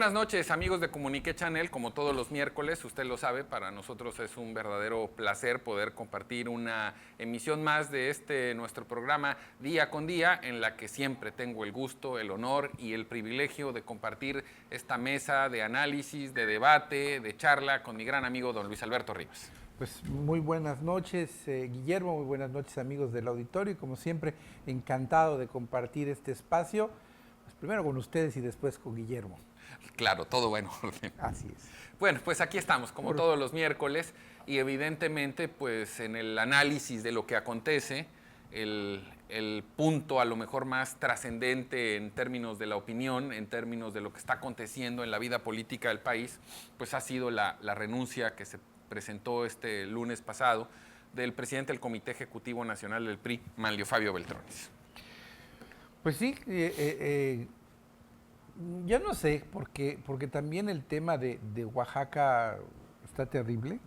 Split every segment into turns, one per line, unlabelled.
buenas noches, amigos de Comunique Channel. Como todos los miércoles, usted lo sabe, para nosotros es un verdadero placer poder compartir una emisión más de nuestro programa Día con Día, en la que siempre tengo el gusto, el honor y el privilegio de compartir esta mesa de análisis, de debate, de charla con mi gran amigo don Luis Alberto Rivas.
Pues muy buenas noches, Guillermo, muy buenas noches, amigos del auditorio, y como siempre, encantado de compartir este espacio, pues primero con ustedes y después con Guillermo.
Claro, todo bueno.
Así es.
Bueno, pues aquí estamos, como todos los miércoles, y evidentemente, pues en el análisis de lo que acontece, el punto a lo mejor más trascendente en términos de la opinión, en términos de lo que está aconteciendo en la vida política del país, pues ha sido la renuncia que se presentó este lunes pasado del presidente del Comité Ejecutivo Nacional del PRI, Manlio Fabio Beltrones.
Pues sí, yo no sé, porque también el tema de Oaxaca está terrible.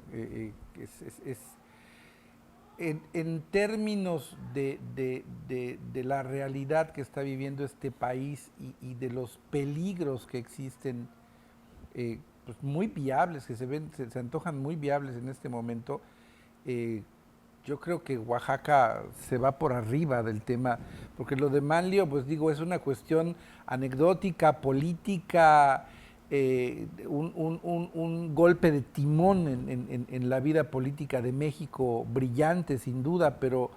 En términos de la realidad que está viviendo este país y de los peligros que existen, pues muy viables, que se antojan muy viables en este momento, yo creo que Oaxaca se va por arriba del tema, porque lo de Manlio, pues digo, es una cuestión anecdótica, política, un golpe de timón en la vida política de México, brillante sin duda, pero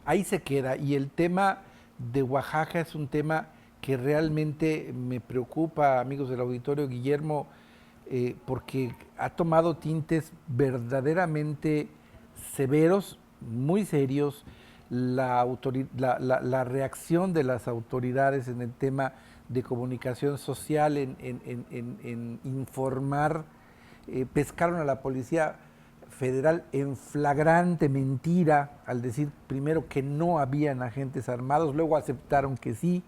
ahí se queda. Y el tema de Oaxaca es un tema que realmente me preocupa, amigos del auditorio, Guillermo, porque ha tomado tintes verdaderamente severos, muy serios. La reacción de las autoridades en el tema de comunicación social, en informar, pescaron a la Policía Federal en flagrante mentira al decir primero que no habían agentes armados, luego aceptaron que sí.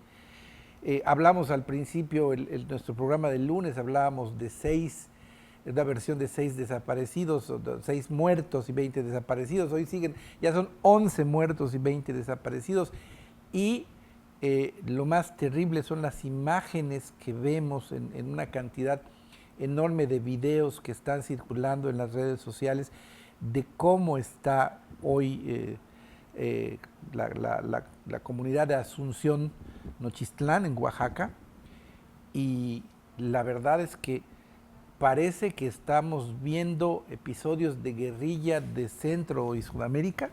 Hablamos al principio, nuestro programa del lunes, hablábamos de una versión de 6 desaparecidos, 6 muertos y 20 desaparecidos. Hoy ya son 11 muertos y 20 desaparecidos. Y lo más terrible son las imágenes que vemos en una cantidad enorme de videos que están circulando en las redes sociales de cómo está hoy la comunidad de Asunción, Nochistlán, en Oaxaca. Y la verdad es que parece que estamos viendo episodios de guerrilla de Centro y Sudamérica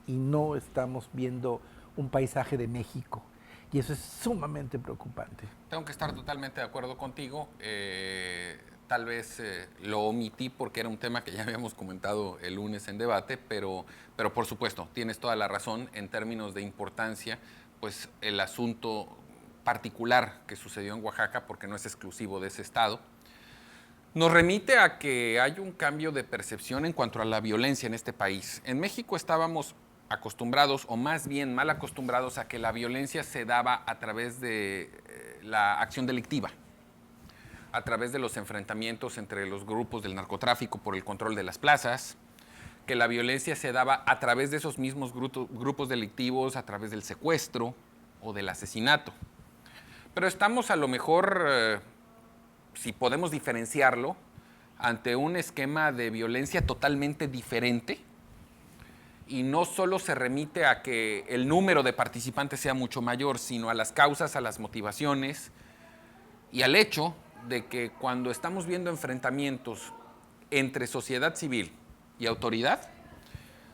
y no estamos viendo un paisaje de México. Y eso es sumamente preocupante.
Tengo que estar totalmente de acuerdo contigo. Tal vez lo omití porque era un tema que ya habíamos comentado el lunes en debate, pero por supuesto, tienes toda la razón en términos de importancia, pues el asunto particular que sucedió en Oaxaca, porque no es exclusivo de ese estado, nos remite a que hay un cambio de percepción en cuanto a la violencia en este país. En México estábamos acostumbrados, o más bien mal acostumbrados, a que la violencia se daba a través de la acción delictiva, a través de los enfrentamientos entre los grupos del narcotráfico por el control de las plazas, que la violencia se daba a través de esos mismos grupos delictivos, a través del secuestro o del asesinato. Pero estamos a lo mejor, si podemos diferenciarlo, ante un esquema de violencia totalmente diferente, y no solo se remite a que el número de participantes sea mucho mayor, sino a las causas, a las motivaciones y al hecho de que cuando estamos viendo enfrentamientos entre sociedad civil y autoridad,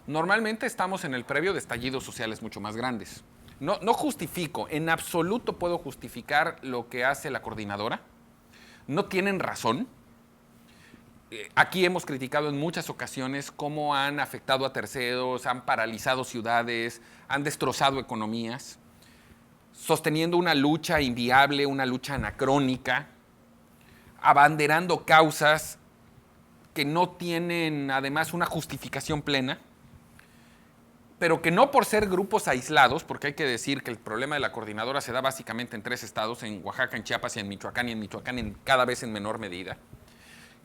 normalmente estamos en el previo de estallidos sociales mucho más grandes. No justifico, en absoluto puedo justificar lo que hace la coordinadora. No tienen razón. Aquí hemos criticado en muchas ocasiones cómo han afectado a terceros, han paralizado ciudades, han destrozado economías, sosteniendo una lucha inviable, una lucha anacrónica, abanderando causas que no tienen además una justificación plena, pero que no por ser grupos aislados, porque hay que decir que el problema de la coordinadora se da básicamente en 3 estados, en Oaxaca, en Chiapas y en Michoacán cada vez en menor medida,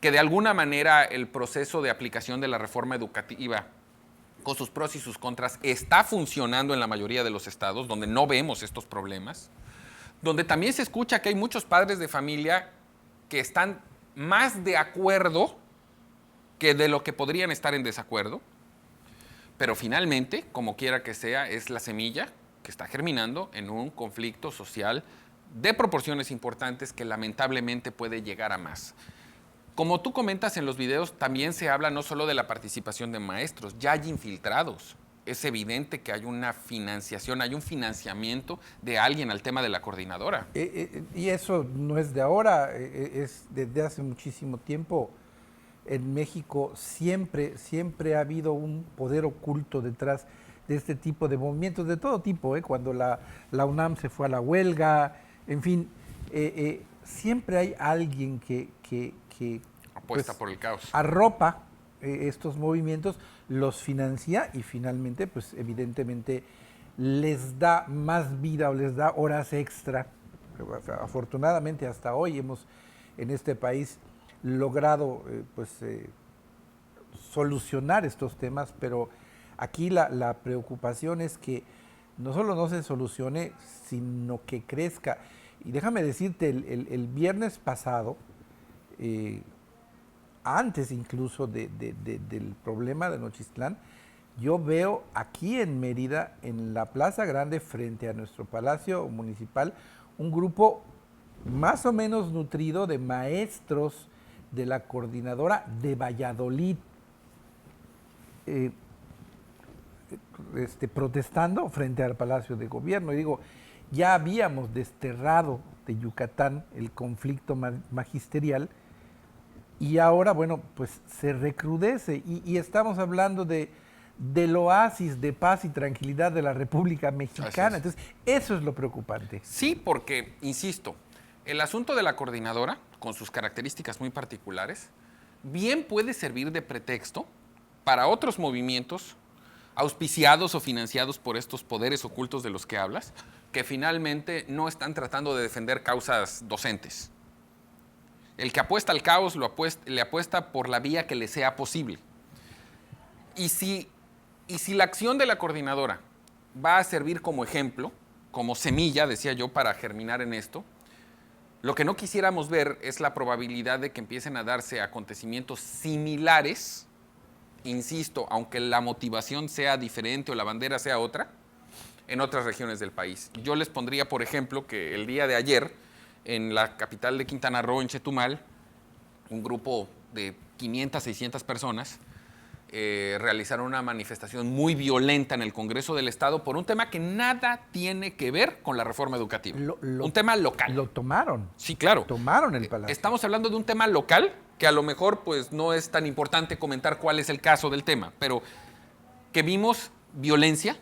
que de alguna manera el proceso de aplicación de la reforma educativa, con sus pros y sus contras, está funcionando en la mayoría de los estados, donde no vemos estos problemas, donde también se escucha que hay muchos padres de familia que están más de acuerdo que de lo que podrían estar en desacuerdo, pero finalmente, como quiera que sea, es la semilla que está germinando en un conflicto social de proporciones importantes que lamentablemente puede llegar a más. Como tú comentas en los videos, también se habla no solo de la participación de maestros, ya hay infiltrados. Es evidente que hay una financiación, hay un financiamiento de alguien al tema de la coordinadora.
Y eso no es de ahora, es desde hace muchísimo tiempo. En México siempre ha habido un poder oculto detrás de este tipo de movimientos, de todo tipo, cuando la UNAM se fue a la huelga, en fin, siempre hay alguien que
apuesta pues, por el caos.
Arropa estos movimientos, los financia y finalmente, pues evidentemente, les da más vida o les da horas extra. Afortunadamente hasta hoy hemos en este país logrado solucionar estos temas, pero aquí la preocupación es que no solo no se solucione, sino que crezca. Y déjame decirte, el viernes pasado, antes incluso del problema de Nochistlán, yo veo aquí en Mérida, en la Plaza Grande, frente a nuestro Palacio Municipal, un grupo más o menos nutrido de maestros de la coordinadora de Valladolid, protestando frente al Palacio de Gobierno. Y digo, ya habíamos desterrado de Yucatán el conflicto magisterial y ahora, bueno, pues se recrudece y estamos hablando del oasis de paz y tranquilidad de la República Mexicana. Entonces, eso es lo preocupante.
Sí, porque, insisto, el asunto de la coordinadora, con sus características muy particulares, bien puede servir de pretexto para otros movimientos auspiciados o financiados por estos poderes ocultos de los que hablas, que finalmente no están tratando de defender causas docentes. El que apuesta al caos le apuesta por la vía que le sea posible. Y si la acción de la coordinadora va a servir como ejemplo, como semilla, decía yo, para germinar en esto, lo que no quisiéramos ver es la probabilidad de que empiecen a darse acontecimientos similares, insisto, aunque la motivación sea diferente o la bandera sea otra, en otras regiones del país. Yo les pondría, por ejemplo, que el día de ayer, en la capital de Quintana Roo, en Chetumal, un grupo de 500, 600 personas realizaron una manifestación muy violenta en el Congreso del Estado por un tema que nada tiene que ver con la reforma educativa. Un tema local.
Lo tomaron.
Sí, claro.
Tomaron el Palacio.
Estamos hablando de un tema local que a lo mejor pues, no es tan importante comentar cuál es el caso del tema, pero que vimos violencia,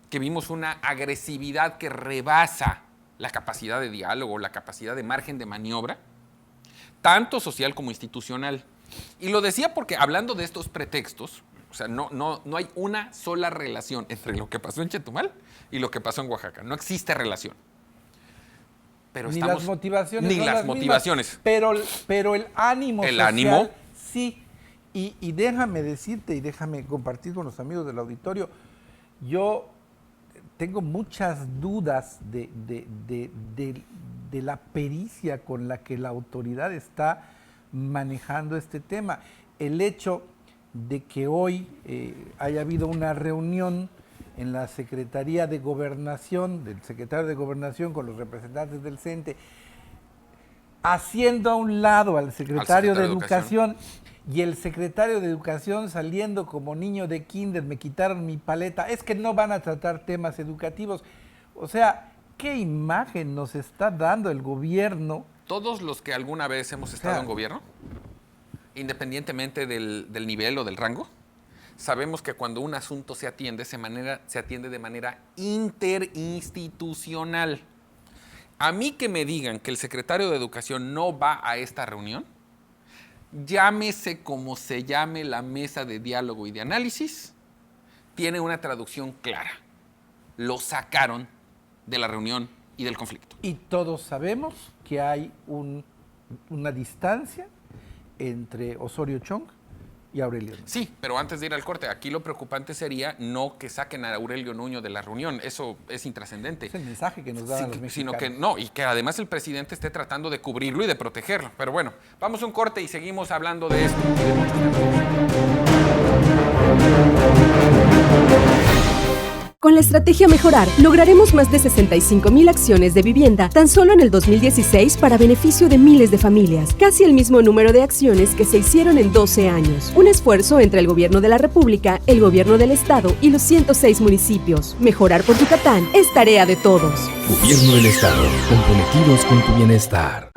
que vimos una agresividad que rebasa la capacidad de diálogo, la capacidad de margen de maniobra, tanto social como institucional. Y lo decía porque hablando de estos pretextos, o sea, no hay una sola relación entre lo que pasó en Chetumal y lo que pasó en Oaxaca. No existe relación. Pero
ni las motivaciones.
Ni las motivaciones.
Pero el ánimo
el
social,
ánimo,
sí. Y déjame decirte y déjame compartir con los amigos del auditorio, yo tengo muchas dudas de la pericia con la que la autoridad está manejando este tema. El hecho de que hoy haya habido una reunión en la Secretaría de Gobernación, del secretario de Gobernación con los representantes del CENTE, haciendo a un lado al secretario de Educación y el secretario de Educación saliendo como niño de kinder, me quitaron mi paleta, es que no van a tratar temas educativos. O sea, ¿qué imagen nos está dando el gobierno?
Todos los que alguna vez hemos estado en gobierno, independientemente del nivel o del rango, sabemos que cuando un asunto se atiende de manera interinstitucional. A mí que me digan que el secretario de Educación no va a esta reunión, llámese como se llame la mesa de diálogo y de análisis, tiene una traducción clara. Lo sacaron de la reunión y del conflicto.
Y todos sabemos que hay una distancia entre Osorio Chong y Aurelio Nuño.
Sí, pero antes de ir al corte, aquí lo preocupante sería no que saquen a Aurelio Nuño de la reunión, eso es intrascendente.
Es el mensaje que nos dan los mexicanos.
Sino que no, y que además el presidente esté tratando de cubrirlo y de protegerlo. Pero bueno, vamos a un corte y seguimos hablando de esto y de muchos temas.
Con la estrategia Mejorar, lograremos más de 65,000 acciones de vivienda tan solo en el 2016 para beneficio de miles de familias, casi el mismo número de acciones que se hicieron en 12 años. Un esfuerzo entre el Gobierno de la República, el Gobierno del Estado y los 106 municipios. Mejorar por Yucatán es tarea de todos.
Gobierno del Estado, comprometidos con tu bienestar.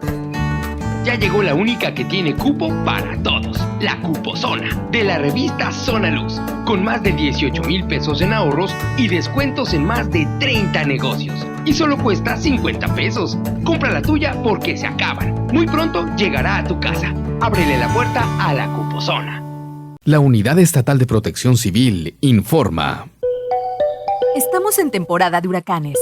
Ya llegó la única que tiene cupo para todos, la Cuposona, de la revista Zona Luz, con más de 18,000 pesos en ahorros y descuentos en más de 30 negocios. Y solo cuesta 50 pesos. Compra la tuya porque se acaban. Muy pronto llegará a tu casa. Ábrele la puerta a la Cuposona.
La Unidad Estatal de Protección Civil informa.
Estamos en temporada de huracanes.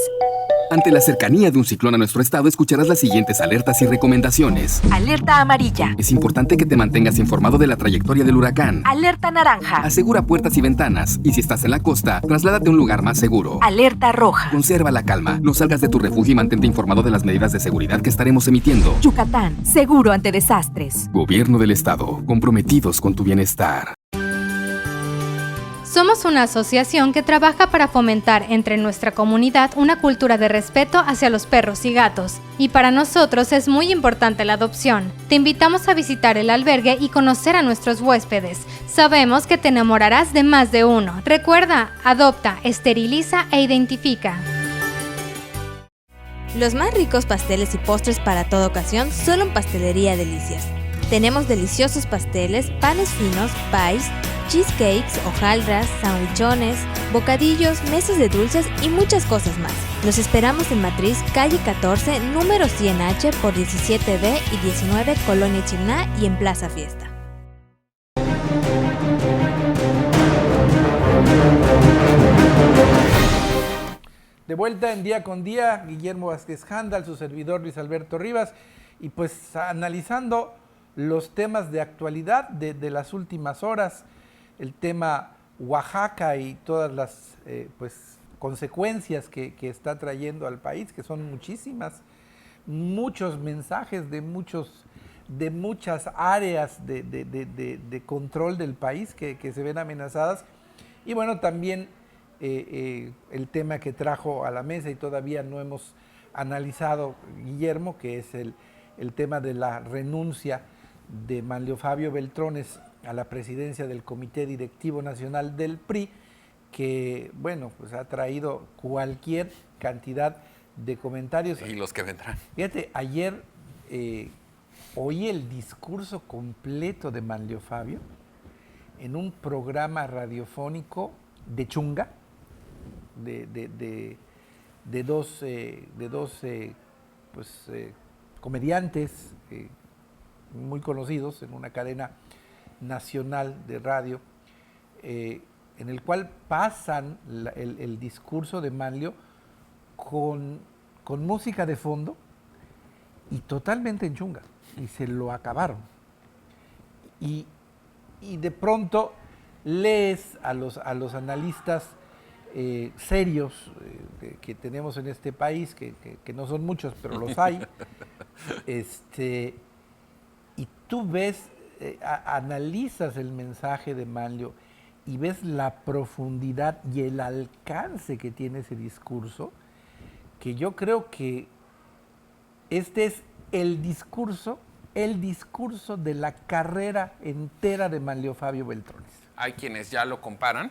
Ante la cercanía de un ciclón a nuestro estado, escucharás las siguientes alertas y recomendaciones.
Alerta amarilla.
Es importante que te mantengas informado de la trayectoria del huracán.
Alerta naranja.
Asegura puertas y ventanas. Y si estás en la costa, trasládate a un lugar más seguro.
Alerta roja.
Conserva la calma. No salgas de tu refugio y mantente informado de las medidas de seguridad que estaremos emitiendo.
Yucatán, seguro ante desastres.
Gobierno del Estado, comprometidos con tu bienestar.
Somos una asociación que trabaja para fomentar entre nuestra comunidad una cultura de respeto hacia los perros y gatos, y para nosotros es muy importante la adopción. Te invitamos a visitar el albergue y conocer a nuestros huéspedes. Sabemos que te enamorarás de más de uno. Recuerda, adopta, esteriliza e identifica.
Los más ricos pasteles y postres para toda ocasión solo en Pastelería Delicias. Tenemos deliciosos pasteles, panes finos, pies, cheesecakes, hojaldras, sandwichones, bocadillos, mesas de dulces y muchas cosas más. Los esperamos en Matriz, calle 14, número 100H por 17B y 19, Colonia Chimná y en Plaza Fiesta.
De vuelta en Día con Día, Guillermo Vázquez Handal, su servidor Luis Alberto Rivas, y pues analizando los temas de actualidad de las últimas horas, el tema Oaxaca y todas las consecuencias que está trayendo al país, que son muchísimas, muchos mensajes de muchas áreas de control del país que se ven amenazadas, y bueno, también el tema que trajo a la mesa y todavía no hemos analizado, Guillermo, que es el tema de la renuncia de Manlio Fabio Beltrones a la presidencia del Comité Directivo Nacional del PRI, que, bueno, pues ha traído cualquier cantidad de comentarios.
Y los que vendrán.
Fíjate, ayer oí el discurso completo de Manlio Fabio en un programa radiofónico de chunga, de dos comediantes muy conocidos en una cadena nacional de radio, en el cual pasan el discurso de Manlio con música de fondo y totalmente en chunga, y se lo acabaron. Y de pronto lees a los analistas serios que tenemos en este país, que no son muchos, pero los hay, y tú ves, analizas el mensaje de Manlio y ves la profundidad y el alcance que tiene ese discurso, que yo creo que este es el discurso de la carrera entera de Manlio Fabio Beltrones.
Hay quienes ya lo comparan,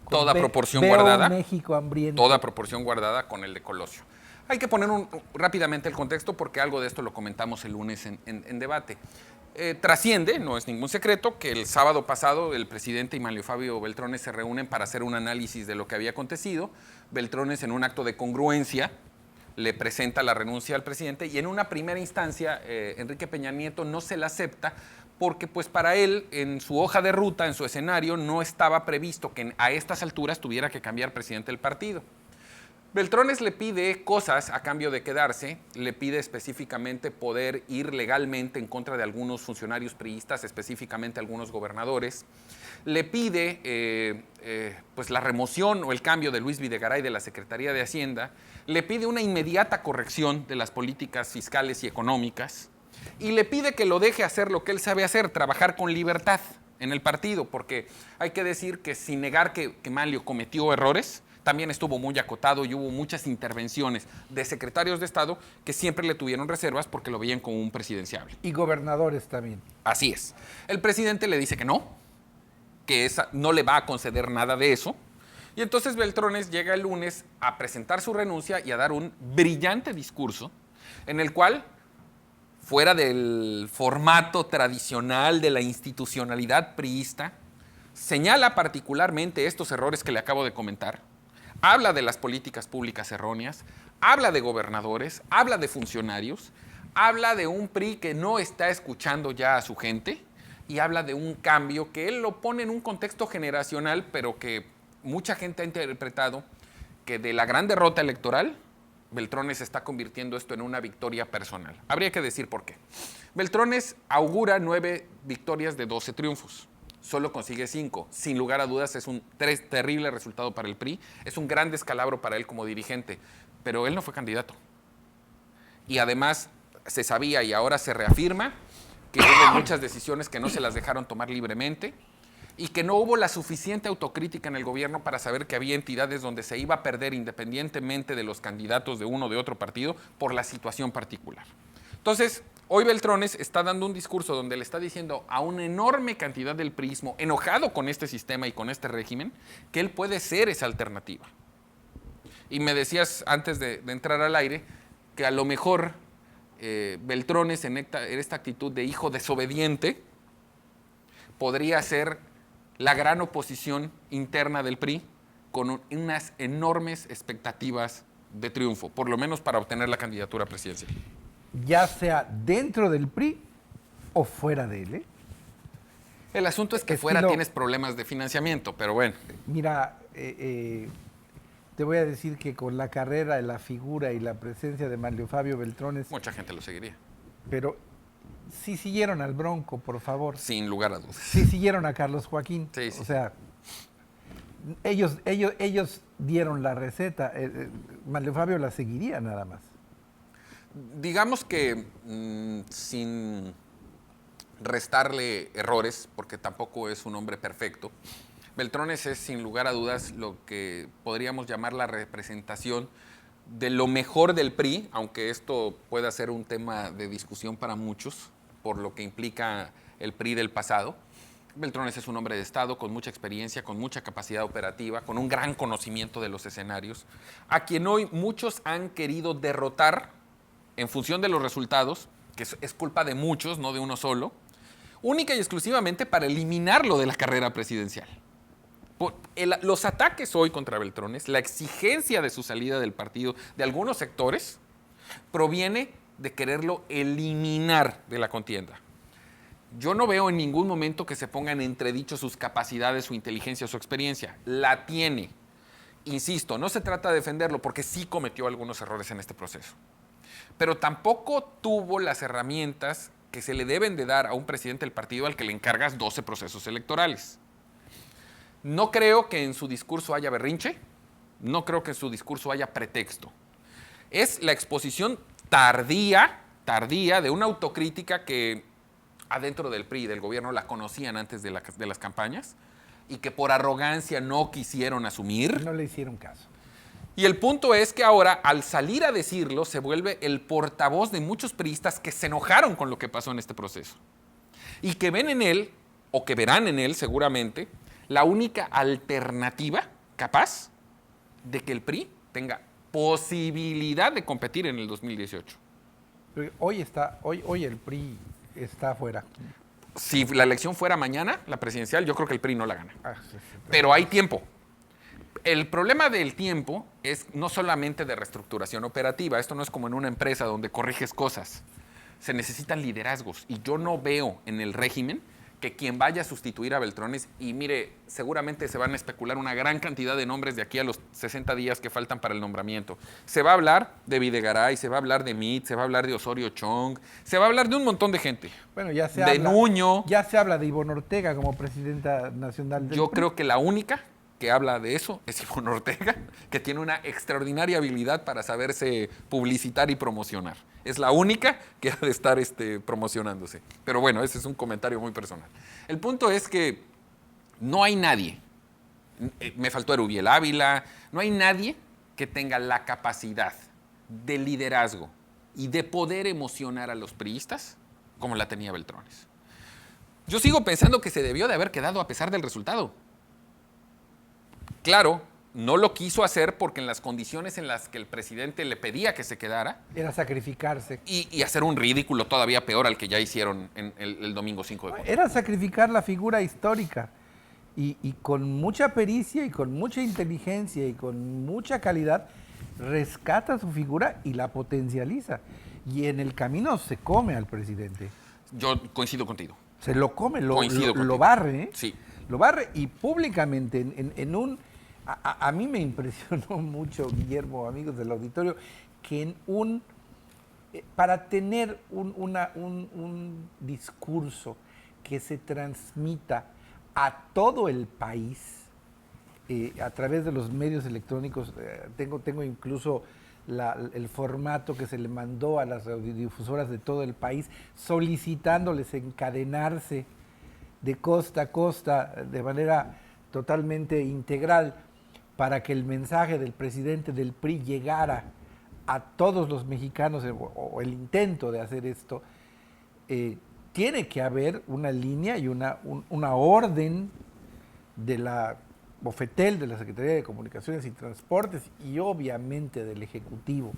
toda proporción
veo
guardada,
México hambriento.
toda proporción guardada con el de Colosio. Hay que poner rápidamente el contexto porque algo de esto lo comentamos el lunes en debate. Trasciende, no es ningún secreto, que el sábado pasado el presidente y Manlio Fabio Beltrones se reúnen para hacer un análisis de lo que había acontecido. Beltrones, en un acto de congruencia, le presenta la renuncia al presidente y en una primera instancia Enrique Peña Nieto no se la acepta porque pues para él en su hoja de ruta, en su escenario, no estaba previsto que a estas alturas tuviera que cambiar presidente del partido. Beltrones le pide cosas a cambio de quedarse, le pide específicamente poder ir legalmente en contra de algunos funcionarios priistas, específicamente algunos gobernadores. Le pide pues la remoción o el cambio de Luis Videgaray de la Secretaría de Hacienda, le pide una inmediata corrección de las políticas fiscales y económicas y le pide que lo deje hacer lo que él sabe hacer, trabajar con libertad en el partido, porque hay que decir que sin negar que Manlio cometió errores, también estuvo muy acotado y hubo muchas intervenciones de secretarios de Estado que siempre le tuvieron reservas porque lo veían como un presidenciable.
Y gobernadores también.
Así es. El presidente le dice que no no le va a conceder nada de eso. Y entonces Beltrones llega el lunes a presentar su renuncia y a dar un brillante discurso en el cual, fuera del formato tradicional de la institucionalidad priista, señala particularmente estos errores que le acabo de comentar, habla de las políticas públicas erróneas, habla de gobernadores, habla de funcionarios, habla de un PRI que no está escuchando ya a su gente y habla de un cambio que él lo pone en un contexto generacional, pero que mucha gente ha interpretado que de la gran derrota electoral, Beltrones está convirtiendo esto en una victoria personal. Habría que decir por qué. Beltrones augura 9 victorias de 12 triunfos. Solo consigue 5. Sin lugar a dudas es un terrible resultado para el PRI. Es un gran descalabro para él como dirigente. Pero él no fue candidato. Y además se sabía y ahora se reafirma que hubo muchas decisiones que no se las dejaron tomar libremente y que no hubo la suficiente autocrítica en el gobierno para saber que había entidades donde se iba a perder independientemente de los candidatos de uno o de otro partido por la situación particular. Entonces, hoy Beltrones está dando un discurso donde le está diciendo a una enorme cantidad del priismo, enojado con este sistema y con este régimen, que él puede ser esa alternativa. Y me decías antes de entrar al aire que a lo mejor Beltrones en esta actitud de hijo desobediente podría ser la gran oposición interna del PRI con unas enormes expectativas de triunfo, por lo menos para obtener la candidatura presidencial.
Ya sea dentro del PRI o fuera de él, ¿eh?
El asunto es que fuera tienes problemas de financiamiento, pero bueno.
Mira, te voy a decir que con la carrera, la figura y la presencia de Manlio Fabio Beltrones...
Mucha gente lo seguiría.
Pero sí siguieron al Bronco, por favor.
Sin lugar a dudas.
Sí siguieron a Carlos Joaquín.
Sí, sí.
O sea, ellos dieron la receta. Manlio Fabio la seguiría nada más.
Digamos que sin restarle errores, porque tampoco es un hombre perfecto, Beltrones es sin lugar a dudas lo que podríamos llamar la representación de lo mejor del PRI, aunque esto pueda ser un tema de discusión para muchos, por lo que implica el PRI del pasado. Beltrones es un hombre de Estado con mucha experiencia, con mucha capacidad operativa, con un gran conocimiento de los escenarios, a quien hoy muchos han querido derrotar en función de los resultados, que es culpa de muchos, no de uno solo, única y exclusivamente para eliminarlo de la carrera presidencial. Los ataques hoy contra Beltrones, la exigencia de su salida del partido de algunos sectores, proviene de quererlo eliminar de la contienda. Yo no veo en ningún momento que se pongan en entredicho sus capacidades, su inteligencia, su experiencia. La tiene. Insisto, no se trata de defenderlo porque sí cometió algunos errores en este proceso. Pero tampoco tuvo las herramientas que se le deben de dar a un presidente del partido al que le encargas 12 procesos electorales. No creo que en su discurso haya berrinche, no creo que en su discurso haya pretexto. Es la exposición tardía de una autocrítica que adentro del PRI y del gobierno la conocían antes de las campañas y que por arrogancia no quisieron asumir.
No le hicieron caso.
Y el punto es que ahora, al salir a decirlo, se vuelve el portavoz de muchos priistas que se enojaron con lo que pasó en este proceso. Y que ven en él, o que verán en él seguramente, la única alternativa capaz de que el PRI tenga posibilidad de competir en el 2018.
Hoy el PRI está afuera.
Si la elección fuera mañana, la presidencial, yo creo que el PRI no la gana.
Sí.
Pero hay tiempo. El problema del tiempo es no solamente de reestructuración operativa. Esto no es como en una empresa donde corriges cosas. Se necesitan liderazgos. Y yo no veo en el régimen que quien vaya a sustituir a Beltrones, y mire, seguramente se van a especular una gran cantidad de nombres de aquí a los 60 días que faltan para el nombramiento. Se va a hablar de Videgaray, se va a hablar de Meade, se va a hablar de Osorio Chong, se va a hablar de un montón de gente.
Bueno, ya se
de
habla,
Nuño.
Ya se habla de Ivonne Ortega como presidenta nacional del
Yo
PRI.
creo que la única que habla de eso es Ivonne Ortega, que tiene una extraordinaria habilidad para saberse publicitar y promocionar. Es la única que ha de estar promocionándose. Pero bueno, ese es un comentario muy personal. El punto es que no hay nadie, me faltó Erubiel Ávila, no hay nadie que tenga la capacidad de liderazgo y de poder emocionar a los priistas como la tenía Beltrones. Yo sigo pensando que se debió de haber quedado a pesar del resultado. Claro, no lo quiso hacer porque en las condiciones en las que el presidente le pedía que se quedara.
Era sacrificarse.
Y hacer un ridículo todavía peor al que ya hicieron en el domingo 5 de junio.
Era sacrificar la figura histórica. Y con mucha pericia y con mucha inteligencia y con mucha calidad, rescata su figura y la potencializa. Y en el camino se come al presidente.
Yo coincido contigo.
Se lo come, lo
Contigo.
barre, ¿eh?
Sí.
Lo barre y públicamente en un... A mí me impresionó mucho, Guillermo, amigos del auditorio, que para tener un discurso que se transmita a todo el país a través de los medios electrónicos, tengo incluso el formato que se le mandó a las radiodifusoras de todo el país, solicitándoles encadenarse de costa a costa de manera totalmente integral para que el mensaje del presidente del PRI llegara a todos los mexicanos, o el intento de hacer esto, tiene que haber una línea y una orden de la Bofetel, de la Secretaría de Comunicaciones y Transportes y obviamente del Ejecutivo.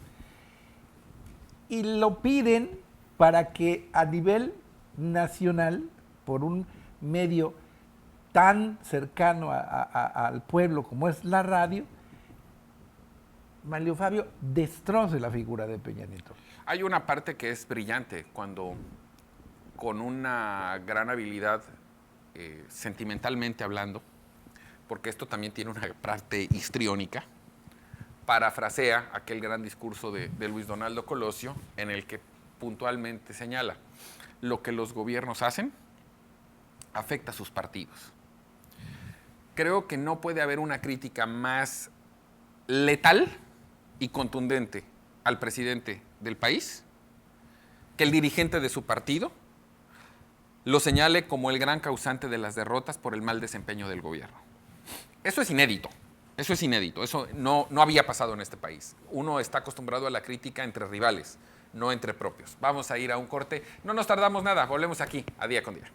Y lo piden para que a nivel nacional, por un medio tan cercano al pueblo como es la radio, Manlio Fabio destroce la figura de Peña Nieto.
Hay una parte que es brillante cuando, con una gran habilidad, sentimentalmente hablando, porque esto también tiene una parte histriónica, parafrasea aquel gran discurso de Luis Donaldo Colosio, en el que puntualmente señala: lo que los gobiernos hacen afecta a sus partidos. Creo que no puede haber una crítica más letal y contundente al presidente del país que el dirigente de su partido lo señale como el gran causante de las derrotas por el mal desempeño del gobierno. Eso es inédito, eso no había pasado en este país. Uno está acostumbrado a la crítica entre rivales, no entre propios. Vamos a ir a un corte, no nos tardamos nada, volvemos aquí a Día con Día.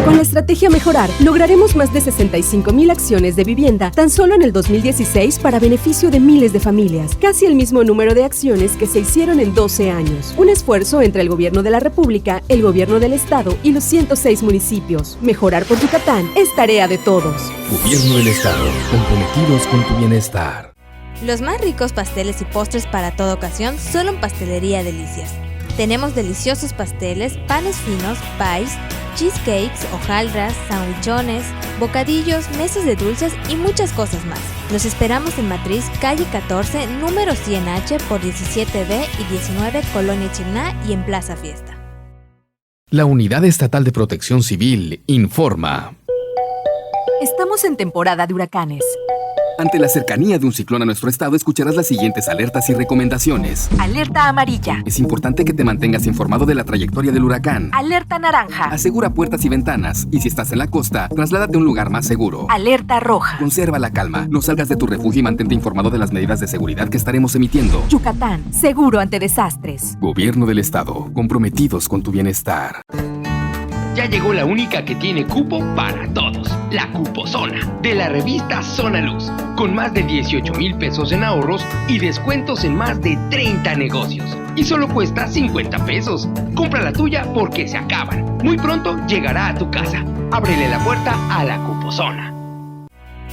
Con la estrategia Mejorar, lograremos más de 65,000 acciones de vivienda tan solo en el 2016 para beneficio de miles de familias, casi el mismo número de acciones que se hicieron en 12 años. Un esfuerzo entre el Gobierno de la República, el Gobierno del Estado y los 106 municipios. Mejorar por Yucatán es tarea de todos.
Gobierno del Estado, comprometidos con tu bienestar.
Los más ricos pasteles y postres para toda ocasión solo en Pastelería Delicias. Tenemos deliciosos pasteles, panes finos, pies, cheesecakes, hojaldras, sandwichones, bocadillos, mesas de dulces y muchas cosas más. Los esperamos en Matriz, calle 14, número 100H por 17B y 19, Colonia Chimná y en Plaza Fiesta.
La Unidad Estatal de Protección Civil informa.
Estamos en temporada de huracanes.
Ante la cercanía de un ciclón a nuestro estado, escucharás las siguientes alertas y recomendaciones.
Alerta amarilla.
Es importante que te mantengas informado de la trayectoria del huracán.
Alerta naranja.
Asegura puertas y ventanas. Y si estás en la costa, trasládate a un lugar más seguro.
Alerta roja.
Conserva la calma. No salgas de tu refugio y mantente informado de las medidas de seguridad que estaremos emitiendo.
Yucatán, seguro ante desastres.
Gobierno del Estado, comprometidos con tu bienestar.
Ya llegó la única que tiene cupo para todos, la Cuposona, de la revista Zona Luz, con más de 18,000 pesos en ahorros y descuentos en más de 30 negocios. Y solo cuesta 50 pesos. Compra la tuya porque se acaban. Muy pronto llegará a tu casa. Ábrele la puerta a la Cuposona.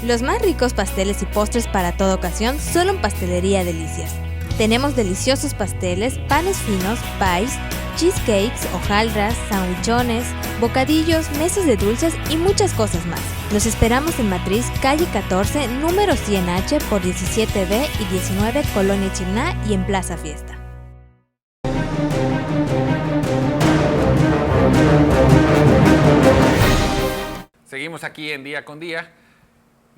Los más ricos pasteles y postres para toda ocasión solo en Pastelería Delicias. Tenemos deliciosos pasteles, panes finos, pies, cheesecakes, hojaldras, sandwichones, bocadillos, mesas de dulces y muchas cosas más. Los esperamos en Matriz, calle 14, número 100H por 17B y 19, Colonia Chimná y en Plaza Fiesta.
Seguimos aquí en Día con Día,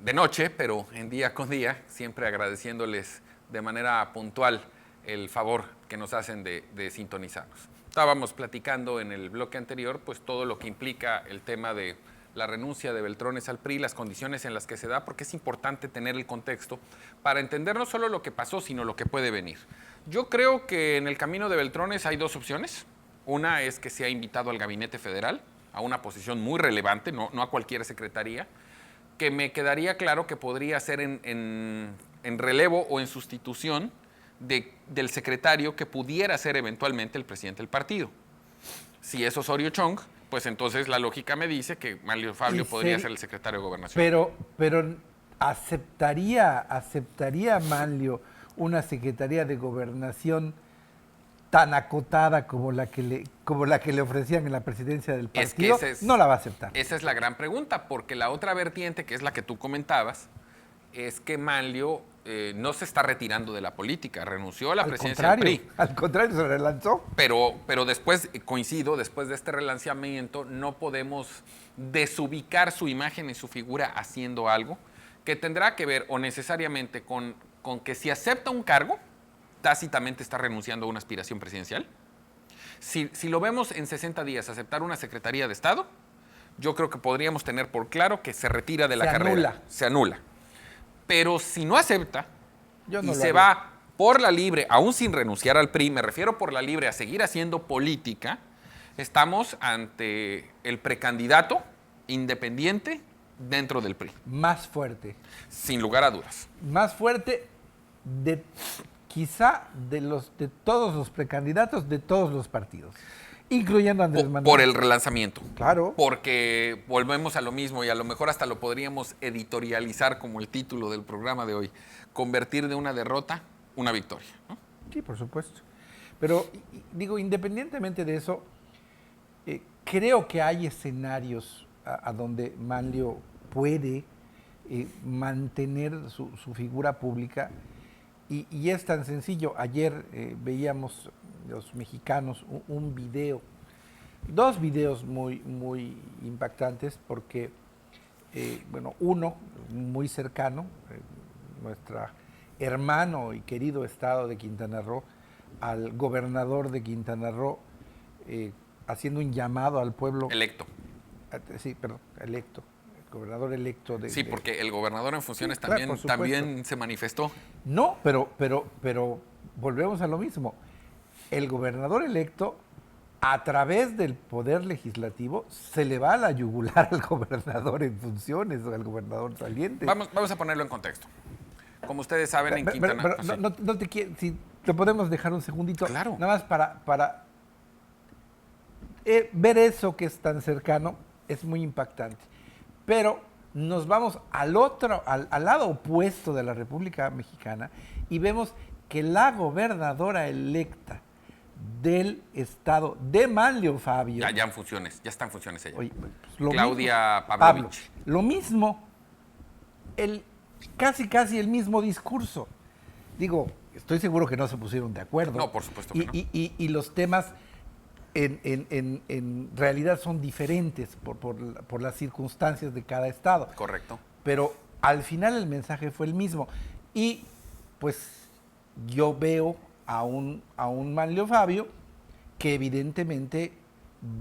de noche, pero en Día con Día, siempre agradeciéndoles de manera puntual el favor que nos hacen de sintonizarnos. Estábamos platicando en el bloque anterior, pues todo lo que implica el tema de la renuncia de Beltrones al PRI, las condiciones en las que se da, porque es importante tener el contexto para entender no solo lo que pasó, sino lo que puede venir. Yo creo que en el camino de Beltrones hay dos opciones. Una es que sea invitado al gabinete federal, a una posición muy relevante, no a cualquier secretaría, que me quedaría claro que podría ser en relevo o en sustitución del secretario que pudiera ser eventualmente el presidente del partido. Si es Osorio Chong, pues entonces la lógica me dice que Manlio Fabio podría ser el secretario de Gobernación.
Pero ¿aceptaría Manlio una secretaría de Gobernación tan acotada como la que le ofrecían en la presidencia del partido? No la va a aceptar.
Esa es la gran pregunta, porque la otra vertiente, que es la que tú comentabas, es que Manlio no se está retirando de la política, renunció a la presidencia del PRI.
Al contrario, se relanzó.
Pero después, coincido, después de este relanzamiento, no podemos desubicar su imagen y su figura haciendo algo que tendrá que ver o necesariamente con que si acepta un cargo, tácitamente está renunciando a una aspiración presidencial. Si lo vemos en 60 días aceptar una Secretaría de Estado, yo creo que podríamos tener por claro que se retira de la carrera. Se anula. Pero si no acepta y se va por la libre, aún sin renunciar al PRI, me refiero por la libre a seguir haciendo política, estamos ante el precandidato independiente dentro del PRI.
Más fuerte.
Sin lugar a dudas.
Más fuerte quizá de todos los precandidatos de todos los partidos, incluyendo a Andrés Manuel.
Por el relanzamiento.
Claro.
Porque volvemos a lo mismo y a lo mejor hasta lo podríamos editorializar como el título del programa de hoy. Convertir de una derrota una victoria, ¿no?
Sí, por supuesto. Pero digo, independientemente de eso, creo que hay escenarios a donde Manlio puede mantener su figura pública. Y es tan sencillo. Ayer veíamos los mexicanos un video, dos videos muy impactantes porque, uno muy cercano, nuestro hermano y querido estado de Quintana Roo, al gobernador de Quintana Roo, haciendo un llamado al pueblo.
Electo.
Electo. Gobernador electo
Sí, porque el gobernador en funciones también se manifestó.
No, pero volvemos a lo mismo. El gobernador electo, a través del poder legislativo, se le va a la yugular al gobernador en funciones o al gobernador saliente.
Vamos a ponerlo en contexto. Como ustedes saben, en Quintana...
no te quiero, si lo podemos dejar un segundito.
Claro.
Nada más para ver eso que es tan cercano, es muy impactante. Pero nos vamos al lado opuesto de la República Mexicana y vemos que la gobernadora electa del estado de Manlio Fabio...
Ya en funciones, ya está en funciones ella.
Oye, pues
Claudia Pavlovich.
Lo mismo, casi el mismo discurso. Digo, estoy seguro que no se pusieron de acuerdo.
No, por supuesto que no.
Y los temas... En realidad son diferentes por las circunstancias de cada estado.
Correcto.
Pero al final el mensaje fue el mismo. Y pues yo veo a un Manlio Fabio que evidentemente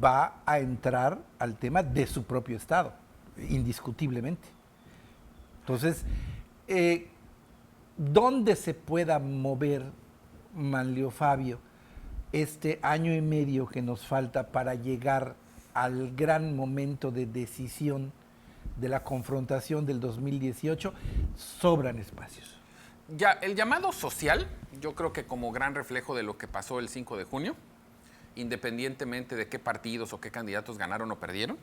va a entrar al tema de su propio estado, indiscutiblemente. Entonces, ¿dónde se pueda mover Manlio Fabio este año y medio que nos falta para llegar al gran momento de decisión de la confrontación del 2018? Sobran espacios.
Ya, el llamado social, yo creo que como gran reflejo de lo que pasó el 5 de junio, independientemente de qué partidos o qué candidatos ganaron o perdieron,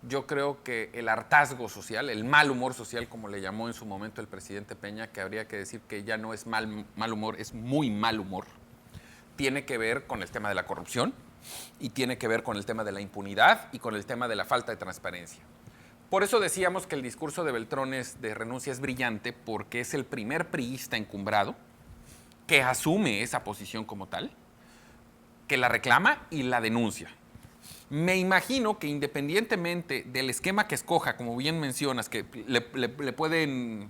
yo creo que el hartazgo social, el mal humor social, como le llamó en su momento el presidente Peña, que habría que decir que ya no es mal humor, es muy mal humor, tiene que ver con el tema de la corrupción, y tiene que ver con el tema de la impunidad y con el tema de la falta de transparencia. Por eso decíamos que el discurso de Beltrones de renuncia es brillante, porque es el primer priista encumbrado que asume esa posición como tal, que la reclama y la denuncia. Me imagino que independientemente del esquema que escoja, como bien mencionas, que le pueden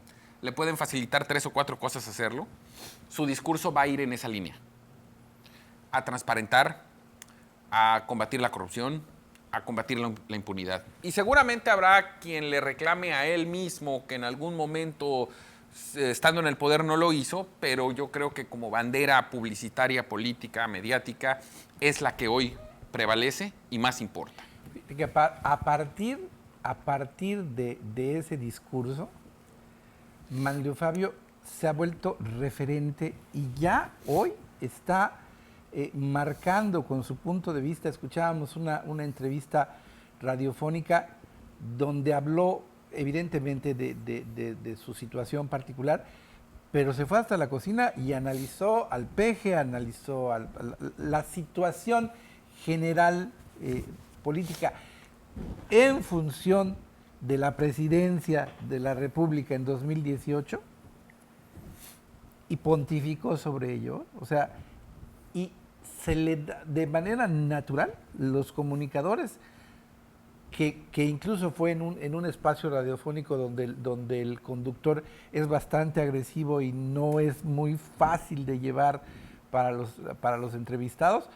facilitar 3 o 4 cosas hacerlo, su discurso va a ir en esa línea. A transparentar, a combatir la corrupción, a combatir la impunidad. Y seguramente habrá quien le reclame a él mismo que en algún momento, estando en el poder, no lo hizo, pero yo creo que como bandera publicitaria, política, mediática, es la que hoy prevalece y más importa.
A partir de ese discurso, Manlio Fabio se ha vuelto referente y ya hoy está marcando con su punto de vista. Escuchábamos una entrevista radiofónica donde habló evidentemente de su situación particular, pero se fue hasta la cocina y analizó al peje, analizó la situación general política en función de la presidencia de la República en 2018 y pontificó sobre ello. O sea, y se le da de manera natural los comunicadores, que incluso fue en un espacio radiofónico donde el conductor es bastante agresivo y no es muy fácil de llevar para los entrevistados,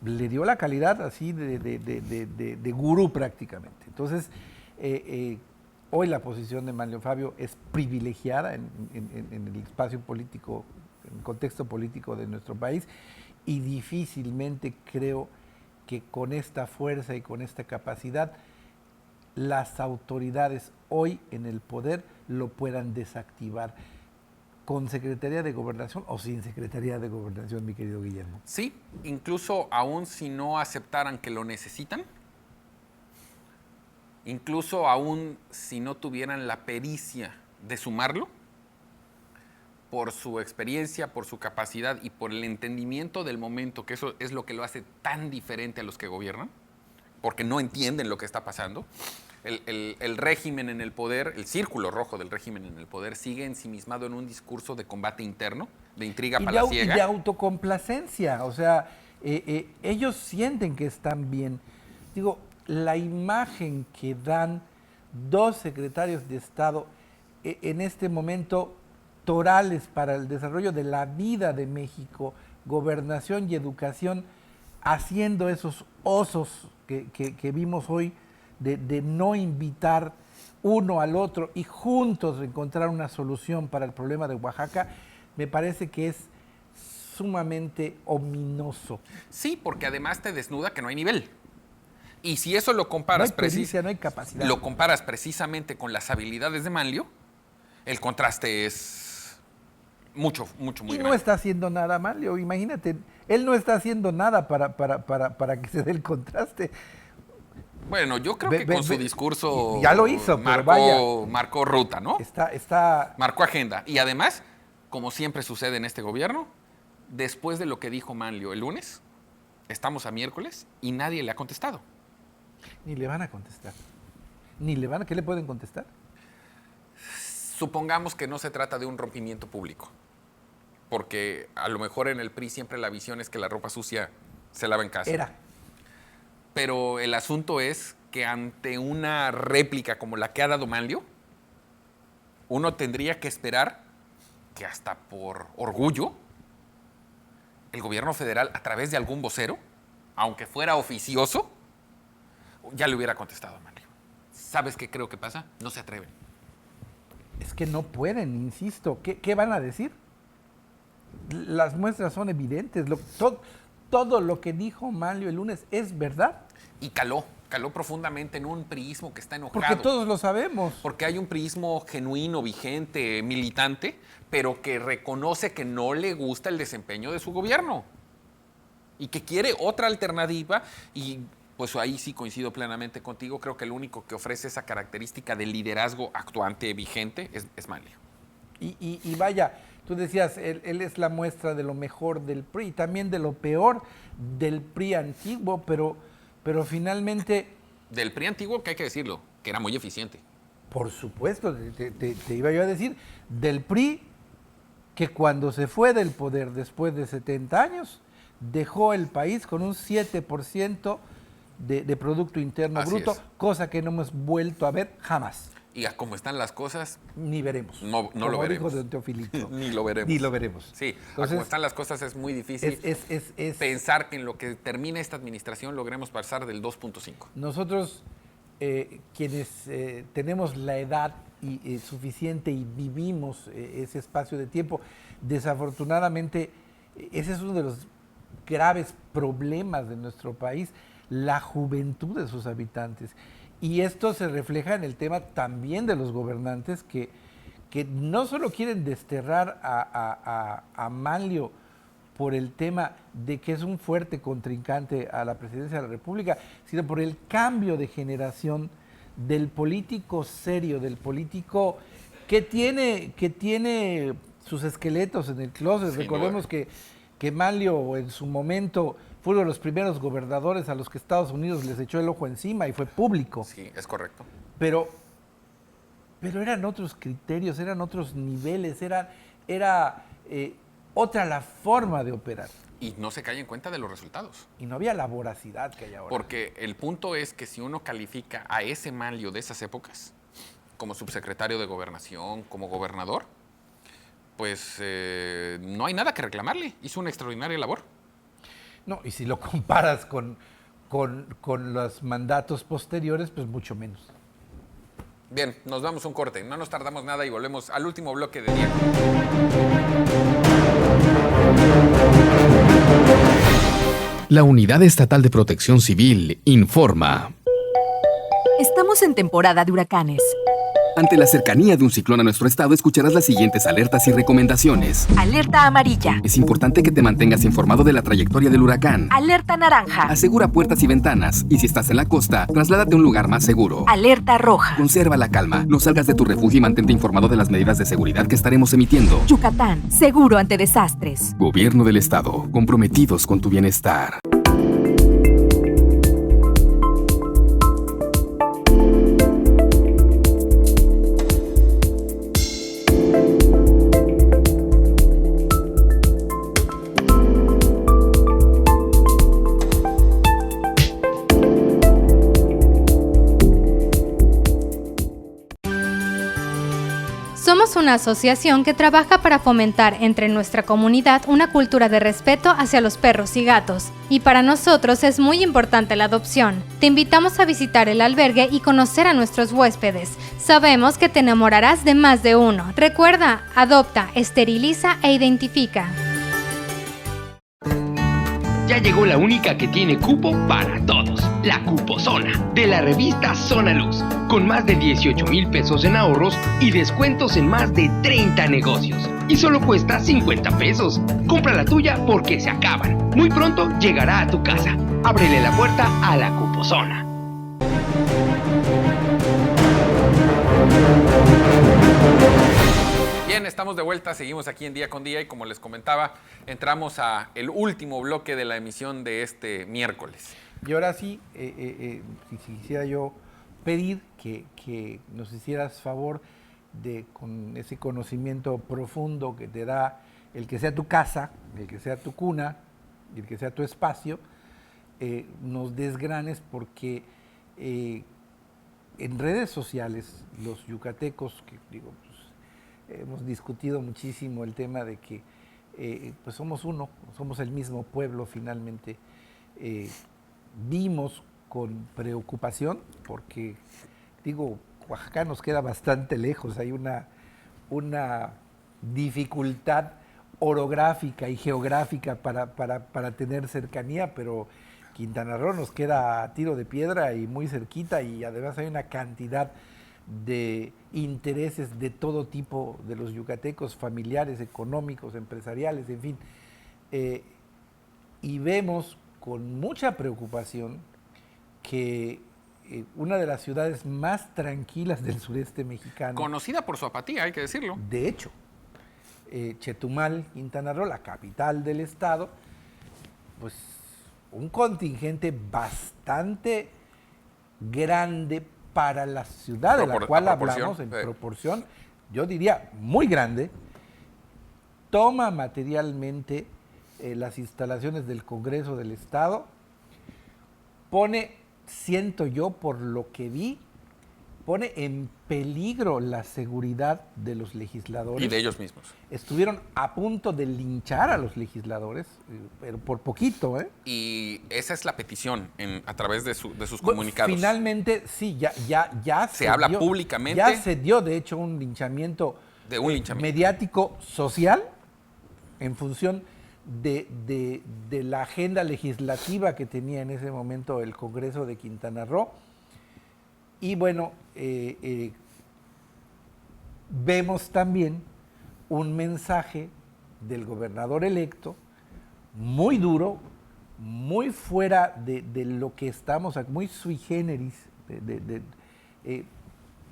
le dio la calidad así de gurú prácticamente. Entonces, hoy la posición de Manlio Fabio es privilegiada en el espacio político, en el contexto político de nuestro país, y difícilmente creo que con esta fuerza y con esta capacidad las autoridades hoy en el poder lo puedan desactivar, con Secretaría de Gobernación o sin Secretaría de Gobernación, mi querido Guillermo.
Sí, incluso aún si no aceptaran que lo necesitan, incluso aún si no tuvieran la pericia de sumarlo, por su experiencia, por su capacidad y por el entendimiento del momento, que eso es lo que lo hace tan diferente a los que gobiernan, porque no entienden lo que está pasando. El régimen en el poder, el círculo rojo del régimen en el poder, sigue ensimismado en un discurso de combate interno, de intriga palaciega.
Y de autocomplacencia. O sea, ellos sienten que están bien. Digo, la imagen que dan 2 secretarios de Estado en este momento torales para el desarrollo de la vida de México, gobernación y educación, haciendo esos osos que vimos hoy, de no invitar uno al otro y juntos encontrar una solución para el problema de Oaxaca, me parece que es sumamente ominoso.
Sí, porque además te desnuda que no hay nivel. Y si eso lo comparas,
no hay capacidad.
Lo comparas precisamente con las habilidades de Manlio, el contraste es muy grande.
No está haciendo nada mal, imagínate, él no está haciendo nada para que se dé el contraste.
Bueno, yo creo que con su discurso
ya lo hizo, pero vaya,
marcó ruta, ¿no? Marcó agenda. Y además, como siempre sucede en este gobierno, después de lo que dijo Manlio el lunes, estamos a miércoles y nadie le ha contestado.
Ni le van a contestar. ¿Qué le pueden contestar?
Supongamos que no se trata de un rompimiento público, porque a lo mejor en el PRI siempre la visión es que la ropa sucia se lava en casa. Pero el asunto es que ante una réplica como la que ha dado Manlio, uno tendría que esperar que hasta por orgullo el gobierno federal, a través de algún vocero, aunque fuera oficioso, ya le hubiera contestado a Manlio. ¿Sabes qué creo que pasa? No se atreven.
Es que no pueden, insisto. ¿Qué van a decir? Las muestras son evidentes. Todo lo que dijo Manlio el lunes es verdad.
Y caló profundamente en un priismo que está enojado.
Porque todos lo sabemos.
Porque hay un priismo genuino, vigente, militante, pero que reconoce que no le gusta el desempeño de su gobierno y que quiere otra alternativa. Y pues ahí sí coincido plenamente contigo. Creo que el único que ofrece esa característica de liderazgo actuante, vigente, es Manlio.
Y vaya, Tú decías, él es la muestra de lo mejor del PRI y también de lo peor del PRI antiguo, pero finalmente...
Del PRI antiguo, que hay que decirlo, que era muy eficiente.
Por supuesto, te iba yo a decir, del PRI que cuando se fue del poder después de 70 años, dejó el país con un 7% de Producto Interno
Así
Bruto,
es.
cosa que no hemos vuelto a ver jamás.
Y a cómo están las cosas,
Ni veremos.
no
Como
lo veremos.
dijo don Teofilito.
Ni lo veremos.
Ni lo veremos.
Sí,
Entonces,
a cómo están las cosas es muy difícil pensar que en lo que termine esta administración logremos pasar del 2.5.
nosotros, quienes tenemos la edad suficiente y vivimos ese espacio de tiempo, desafortunadamente ese es uno de los graves problemas de nuestro país, la juventud de sus habitantes. Y esto se refleja en el tema también de los gobernantes que no solo quieren desterrar a Manlio por el tema de que es un fuerte contrincante a la presidencia de la República, sino por el cambio de generación del político serio, del político que tiene sus esqueletos en el closet.
Sin
Recordemos
duda.
que Manlio en su momento fue uno de los primeros gobernadores a los que Estados Unidos les echó el ojo encima y fue público.
Sí, es correcto.
Pero eran otros criterios, eran otros niveles, era otra la forma de operar.
Y no se cae en cuenta de los resultados.
Y no había la voracidad que hay ahora.
Porque el punto es que si uno califica a ese Manlio de esas épocas, como subsecretario de Gobernación, como gobernador, pues no hay nada que reclamarle. Hizo una extraordinaria labor.
No, y si lo comparas con los mandatos posteriores, pues mucho menos.
Bien, nos damos un corte. No nos tardamos nada y volvemos al último bloque de Diego.
La Unidad Estatal de Protección Civil informa.
Estamos en temporada de huracanes.
Ante la cercanía de un ciclón a nuestro estado, escucharás las siguientes alertas y recomendaciones.
Alerta amarilla.
Es importante que te mantengas informado de la trayectoria del huracán.
Alerta naranja.
Asegura puertas y ventanas. Y si estás en la costa, trasládate a un lugar más seguro.
Alerta roja.
Conserva la calma. No salgas de tu refugio y mantente informado de las medidas de seguridad que estaremos emitiendo.
Yucatán, seguro ante desastres.
Gobierno del Estado, comprometidos con tu bienestar.
Somos una asociación que trabaja para fomentar entre nuestra comunidad una cultura de respeto hacia los perros y gatos, y para nosotros es muy importante la adopción. Te invitamos a visitar el albergue y conocer a nuestros huéspedes. Sabemos que te enamorarás de más de uno. Recuerda, adopta, esteriliza e identifica.
Ya llegó la única que tiene cupo para todos, la Cuposona, de la revista Zona Luz, con más de 18,000 pesos en ahorros y descuentos en más de 30 negocios. Y solo cuesta 50 pesos. Compra la tuya porque se acaban. Muy pronto llegará a tu casa. Ábrele la puerta a la Cuposona.
Bien, estamos de vuelta, seguimos aquí en Día con Día y como les comentaba, entramos a el último bloque de la emisión de este miércoles.
Y ahora sí, quisiera yo pedir que nos hicieras favor de, con ese conocimiento profundo que te da el que sea tu casa, el que sea tu cuna, el que sea tu espacio, nos desgranes porque en redes sociales los yucatecos, que digo, pues, hemos discutido muchísimo el tema de que pues somos uno, somos el mismo pueblo finalmente. Vimos con preocupación, porque digo, Oaxaca nos queda bastante lejos, hay una dificultad orográfica y geográfica para tener cercanía, pero Quintana Roo nos queda a tiro de piedra y muy cerquita, y además hay una cantidad de intereses de todo tipo de los yucatecos, familiares, económicos, empresariales, en fin. Y vemos con mucha preocupación que una de las ciudades más tranquilas del sureste mexicano,
Conocida por su apatía, hay que decirlo.
de hecho, Chetumal, Quintana Roo, la capital del estado, pues un contingente bastante grande para la ciudad de la cual hablamos, en proporción, yo diría muy grande, toma materialmente las instalaciones del Congreso del Estado, pone, siento yo por lo que vi, pone en peligro la seguridad de los legisladores.
Y de ellos mismos.
Estuvieron a punto de linchar a los legisladores, pero por poquito, ¿eh?
Y esa es la petición a través de sus comunicados.
Finalmente, sí, ya
se habla públicamente.
Ya se dio, de hecho, un linchamiento, mediático social en función de la agenda legislativa que tenía en ese momento el Congreso de Quintana Roo. Y bueno, vemos también un mensaje del gobernador electo muy duro, muy fuera de lo que estamos, muy sui generis,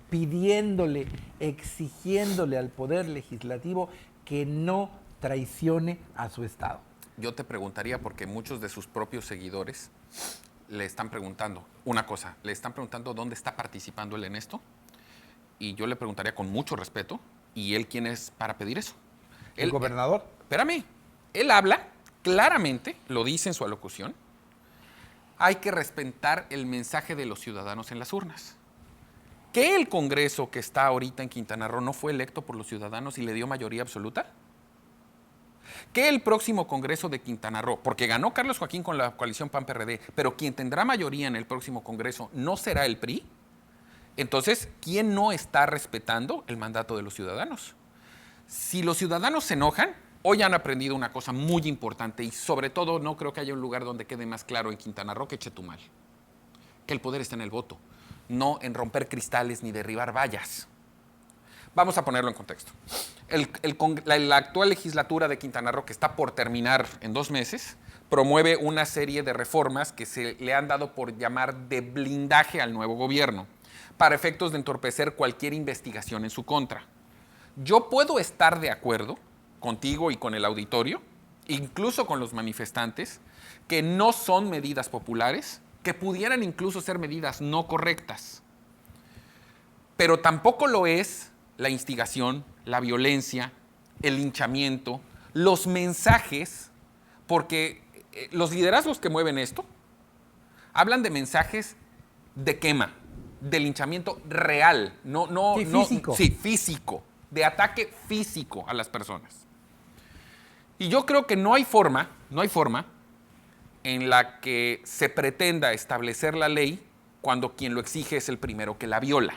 pidiéndole, exigiéndole al Poder Legislativo que no traicione a su Estado.
Yo te preguntaría, porque muchos de sus propios seguidores le están preguntando una cosa, le están preguntando dónde está participando él en esto, y yo le preguntaría con mucho respeto, ¿y él quién es para pedir eso?
¿El gobernador?
Espérame, él habla claramente, lo dice en su alocución, hay que respetar el mensaje de los ciudadanos en las urnas. ¿Que el Congreso que está ahorita en Quintana Roo no fue electo por los ciudadanos y le dio mayoría absoluta? Que el próximo Congreso de Quintana Roo, porque ganó Carlos Joaquín con la coalición PAN-PRD, pero quien tendrá mayoría en el próximo Congreso no será el PRI, entonces, ¿quién no está respetando el mandato de los ciudadanos? Si los ciudadanos se enojan, hoy han aprendido una cosa muy importante y sobre todo no creo que haya un lugar donde quede más claro en Quintana Roo que Chetumal, que el poder está en el voto, no en romper cristales ni derribar vallas. Vamos a ponerlo en contexto. La actual legislatura de Quintana Roo, que está por terminar en 2 meses, promueve una serie de reformas que se le han dado por llamar de blindaje al nuevo gobierno, para efectos de entorpecer cualquier investigación en su contra. Yo puedo estar de acuerdo contigo y con el auditorio, incluso con los manifestantes, que no son medidas populares, que pudieran incluso ser medidas no correctas. Pero tampoco lo es la instigación, la violencia, el linchamiento, los mensajes, porque los liderazgos que mueven esto hablan de mensajes de quema, de linchamiento real,
físico.
Sí, físico, de ataque físico a las personas. Y yo creo que no hay forma en la que se pretenda establecer la ley cuando quien lo exige es el primero que la viola.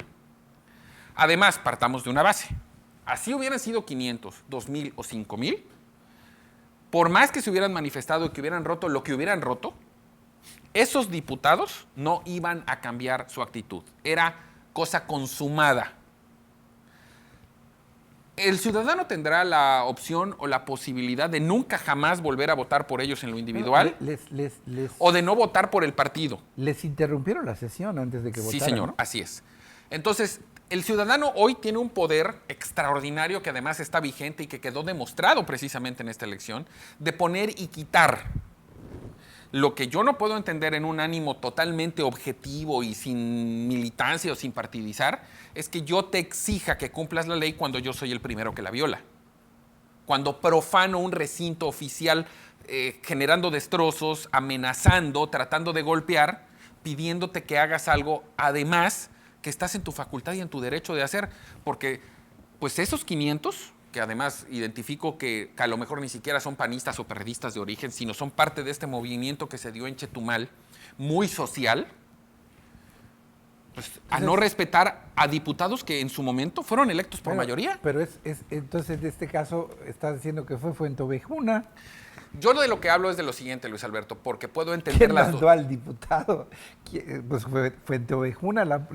Además, partamos de una base. Así hubieran sido 500, 2,000 o 5,000, por más que se hubieran manifestado y que hubieran roto lo que hubieran roto, esos diputados no iban a cambiar su actitud. Era cosa consumada. El ciudadano tendrá la opción o la posibilidad de nunca jamás volver a votar por ellos en lo individual o de no votar por el partido.
Les interrumpieron la sesión antes de que votaran.
Sí, señor, ¿no? Así es. Entonces, el ciudadano hoy tiene un poder extraordinario que además está vigente y que quedó demostrado precisamente en esta elección, de poner y quitar. Lo que yo no puedo entender en un ánimo totalmente objetivo y sin militancia o sin partidizar, es que yo te exija que cumplas la ley cuando yo soy el primero que la viola. Cuando profano un recinto oficial generando destrozos, amenazando, tratando de golpear, pidiéndote que hagas algo, además que estás en tu facultad y en tu derecho de hacer, porque pues esos 500, que además identifico que a lo mejor ni siquiera son panistas o perredistas de origen, sino son parte de este movimiento que se dio en Chetumal, muy social, pues a no respetar a diputados que en su momento fueron electos por mayoría.
Pero entonces en este caso estás diciendo que fue Fuenteovejuna.
Yo de lo que hablo es de lo siguiente, Luis Alberto, porque puedo entender
¿Quién mandó al diputado? Pues Fuenteovejuna,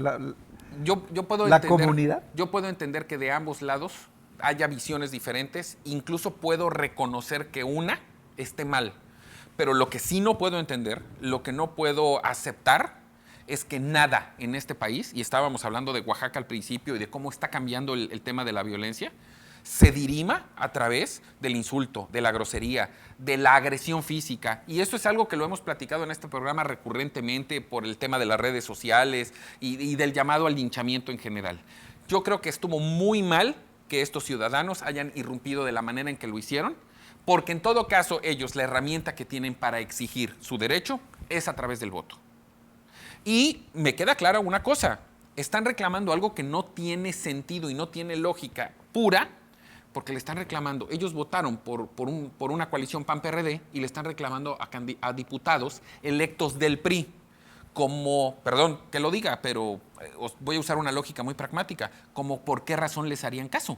yo puedo
la
entender,
comunidad.
Yo puedo entender que de ambos lados haya visiones diferentes, incluso puedo reconocer que una esté mal, pero lo que sí no puedo entender, lo que no puedo aceptar, es que nada en este país, y estábamos hablando de Oaxaca al principio y de cómo está cambiando el tema de la violencia, se dirima a través del insulto, de la grosería, de la agresión física. Y eso es algo que lo hemos platicado en este programa recurrentemente por el tema de las redes sociales y del llamado al linchamiento en general. Yo creo que estuvo muy mal que estos ciudadanos hayan irrumpido de la manera en que lo hicieron, porque en todo caso ellos, la herramienta que tienen para exigir su derecho es a través del voto. Y me queda clara una cosa, están reclamando algo que no tiene sentido y no tiene lógica pura, porque le están reclamando, ellos votaron por una coalición PAN-PRD y le están reclamando a diputados electos del PRI, como, perdón que lo diga, pero voy a usar una lógica muy pragmática, como por qué razón les harían caso.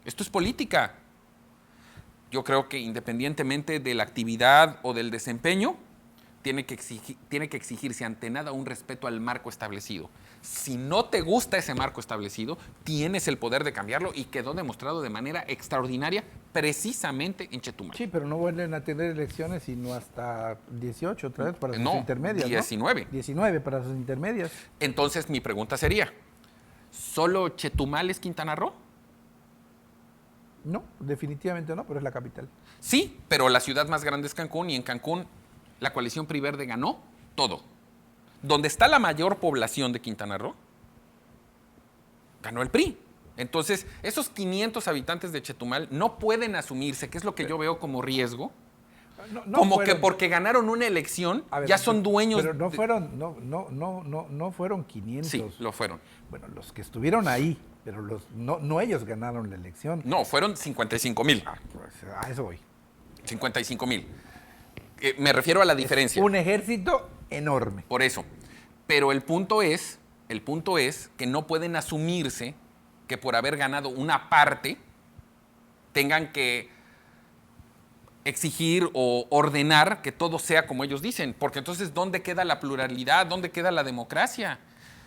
Esto es política. Yo creo que independientemente de la actividad o del desempeño, tiene que exigirse ante nada un respeto al marco establecido. Si no te gusta ese marco establecido, tienes el poder de cambiarlo y quedó demostrado de manera extraordinaria precisamente en Chetumal.
Sí, pero no vuelven a tener elecciones sino hasta 18 otra vez para sus intermedias.
19.
19 para sus intermedias.
Entonces mi pregunta sería, ¿solo Chetumal es Quintana Roo?
No, definitivamente no, pero es la capital.
Sí, pero la ciudad más grande es Cancún y en Cancún la coalición PRI Verde ganó todo. Donde está la mayor población de Quintana Roo, ganó el PRI. Entonces, esos 500 habitantes de Chetumal no pueden asumirse, que es lo que yo veo como riesgo, como que porque ganaron una elección, ya son dueños.
Pero no fueron, no fueron 500.
Sí, lo fueron.
Bueno, los que estuvieron ahí, pero no ellos ganaron la elección.
No, fueron 55,000.
Pues a eso voy.
55,000. Me refiero a la diferencia.
Un ejército enorme.
Por eso. Pero el punto es que no pueden asumirse que por haber ganado una parte tengan que exigir o ordenar que todo sea como ellos dicen. Porque entonces, ¿dónde queda la pluralidad? ¿Dónde queda la democracia?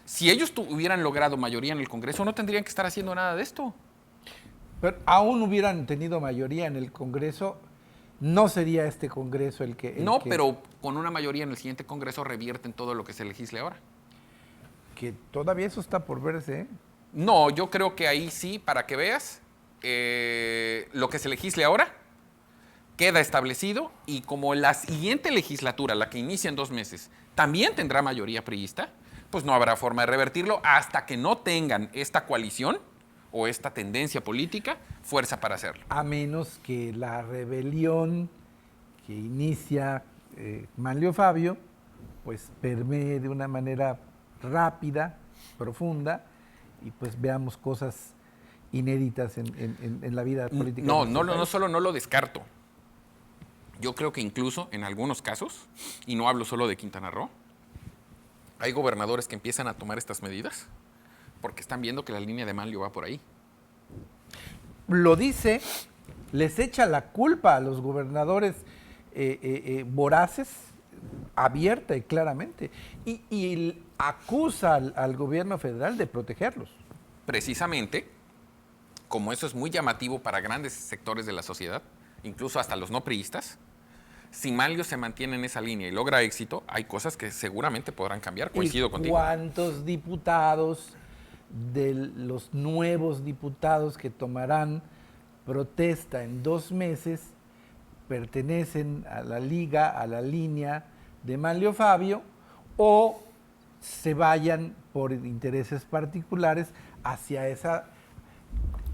Si ellos hubieran logrado mayoría en el Congreso, no tendrían que estar haciendo nada de esto.
Pero aún hubieran tenido mayoría en el Congreso, no sería este Congreso el que...
Pero con una mayoría en el siguiente Congreso revierten todo lo que se legisle ahora.
Que todavía eso está por verse, ¿eh?
No, yo creo que ahí sí, para que veas, lo que se legisle ahora queda establecido y como la siguiente legislatura, la que inicia en 2 meses, también tendrá mayoría priista, pues no habrá forma de revertirlo hasta que no tengan esta coalición o esta tendencia política fuerza para hacerlo.
A menos que la rebelión que inicia Manlio Fabio, pues permee de una manera rápida, profunda, y pues veamos cosas inéditas en la vida política.
No solo no lo descarto. Yo creo que incluso en algunos casos, y no hablo solo de Quintana Roo, hay gobernadores que empiezan a tomar estas medidas porque están viendo que la línea de Manlio va por ahí.
Lo dice, les echa la culpa a los gobernadores voraces, abierta y claramente, y acusa al gobierno federal de protegerlos.
Precisamente, como eso es muy llamativo para grandes sectores de la sociedad, incluso hasta los no priistas, si Manlio se mantiene en esa línea y logra éxito, hay cosas que seguramente podrán cambiar, coincido contigo.
¿Cuántos diputados de los nuevos diputados que tomarán protesta en 2 meses pertenecen a la liga, a la línea de Manlio Fabio, o se vayan por intereses particulares hacia esa,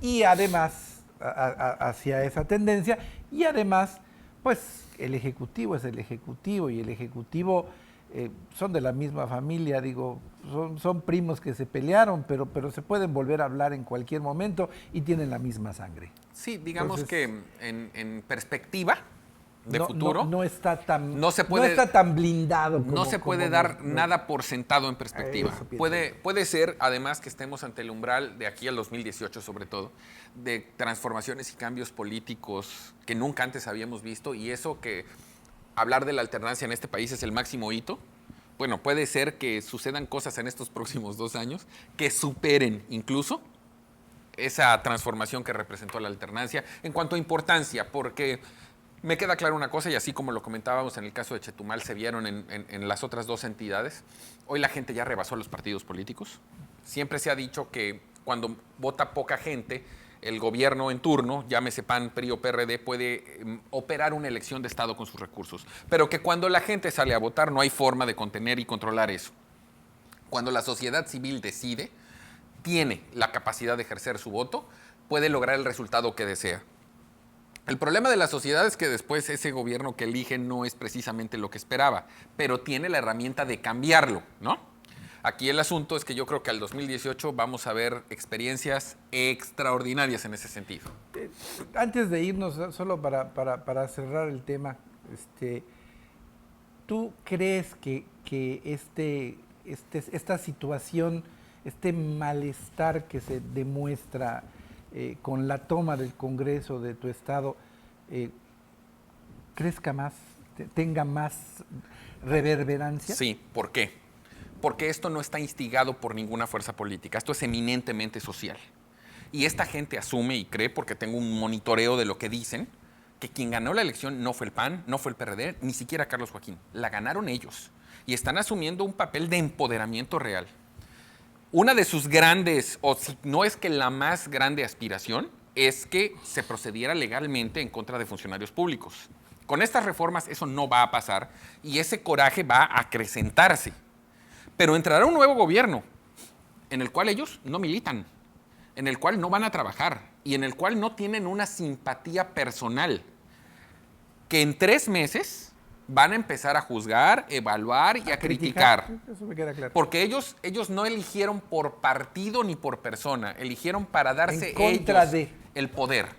y además hacia esa tendencia, y además pues el Ejecutivo es el Ejecutivo y el Ejecutivo son de la misma familia, digo, son primos que se pelearon, pero se pueden volver a hablar en cualquier momento y tienen la misma sangre.
Sí, digamos que en perspectiva de
no,
futuro
no está tan
no está
tan blindado como,
no se puede dar nada por sentado en perspectiva. Puede ser además que estemos ante el umbral de aquí al 2018 sobre todo de transformaciones y cambios políticos que nunca antes habíamos visto, y eso que hablar de la alternancia en este país es el máximo hito. Bueno, puede ser que sucedan cosas en estos próximos 2 años que superen incluso esa transformación que representó la alternancia en cuanto a importancia, porque me queda claro una cosa, y así como lo comentábamos en el caso de Chetumal, se vieron en las otras 2 entidades, hoy la gente ya rebasó los partidos políticos. Siempre se ha dicho que cuando vota poca gente, el gobierno en turno, llámese PAN, PRI o PRD, puede operar una elección de Estado con sus recursos. Pero que cuando la gente sale a votar no hay forma de contener y controlar eso. Cuando la sociedad civil decide, tiene la capacidad de ejercer su voto, puede lograr el resultado que desea. El problema de la sociedad es que después ese gobierno que elige no es precisamente lo que esperaba, pero tiene la herramienta de cambiarlo, ¿no? Aquí el asunto es que yo creo que al 2018 vamos a ver experiencias extraordinarias en ese sentido.
Antes de irnos, solo para cerrar el tema, ¿tú crees que esta situación, este malestar que se demuestra con la toma del Congreso de tu estado, crezca más, tenga más reverberancia?
Sí, ¿por qué? Porque esto no está instigado por ninguna fuerza política, esto es eminentemente social. Y esta gente asume y cree, porque tengo un monitoreo de lo que dicen, que quien ganó la elección no fue el PAN, no fue el PRD, ni siquiera Carlos Joaquín, la ganaron ellos. Y están asumiendo un papel de empoderamiento real. Una de sus grandes, o si no es que la más grande aspiración, es que se procediera legalmente en contra de funcionarios públicos. Con estas reformas eso no va a pasar y ese coraje va a acrecentarse. Pero entrará un nuevo gobierno en el cual ellos no militan, en el cual no van a trabajar y en el cual no tienen una simpatía personal, que en 3 meses van a empezar a juzgar, evaluar y a criticar.
Eso me queda claro.
Porque ellos no eligieron por partido ni por persona, eligieron para darse
En contra
ellos
de
el poder.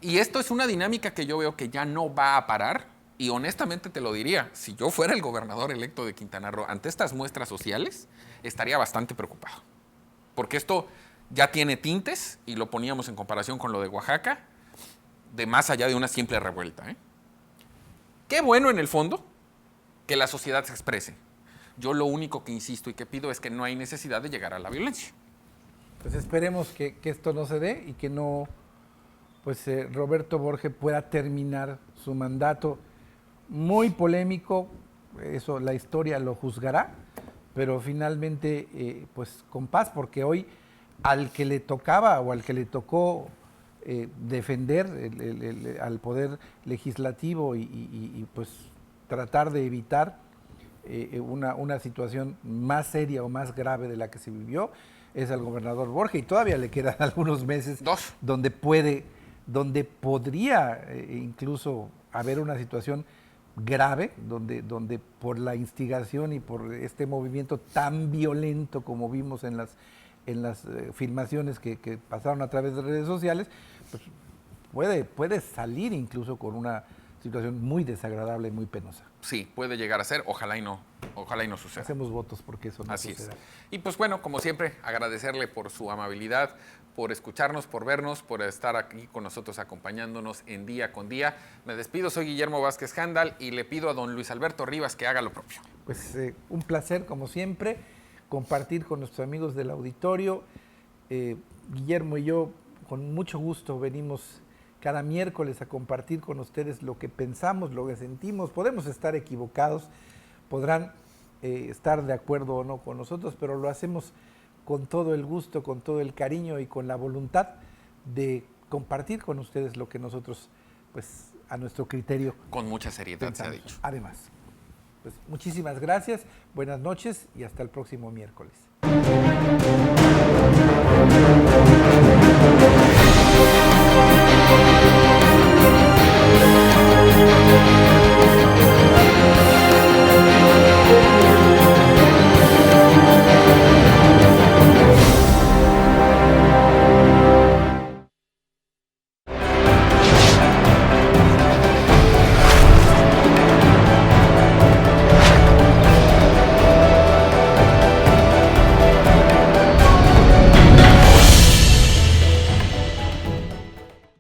Y esto es una dinámica que yo veo que ya no va a parar. Y honestamente te lo diría, si yo fuera el gobernador electo de Quintana Roo ante estas muestras sociales, estaría bastante preocupado. Porque esto ya tiene tintes, y lo poníamos en comparación con lo de Oaxaca, de más allá de una simple revuelta, ¿eh? Qué bueno en el fondo que la sociedad se exprese. Yo lo único que insisto y que pido es que no hay necesidad de llegar a la violencia.
Pues esperemos que esto no se dé y que no, Roberto Borge pueda terminar su mandato. Muy polémico, eso la historia lo juzgará, pero finalmente con paz, porque hoy al que le tocaba o al que le tocó defender al poder legislativo y pues tratar de evitar una situación más seria o más grave de la que se vivió es al gobernador Borge, y todavía le quedan algunos meses donde podría incluso haber una situación grave, donde por la instigación y por este movimiento tan violento como vimos en las filmaciones que pasaron a través de redes sociales, pues puede salir incluso con una situación muy desagradable y muy penosa.
Sí, puede llegar a ser, ojalá y no suceda.
Hacemos votos porque eso no
Así
suceda.
es. Y pues bueno, como siempre, agradecerle por su amabilidad, por escucharnos, por vernos, por estar aquí con nosotros acompañándonos en Día con Día. Me despido, soy Guillermo Vázquez Handal y le pido a don Luis Alberto Rivas que haga lo propio.
Pues un placer, como siempre, compartir con nuestros amigos del auditorio. Guillermo y yo, con mucho gusto, venimos cada miércoles a compartir con ustedes lo que pensamos, lo que sentimos. Podemos estar equivocados, podrán estar de acuerdo o no con nosotros, pero lo hacemos con todo el gusto, con todo el cariño y con la voluntad de compartir con ustedes lo que nosotros, pues, a nuestro criterio,
con mucha seriedad
pensamos.
se ha dicho.
Además, pues muchísimas gracias, buenas noches y hasta el próximo miércoles.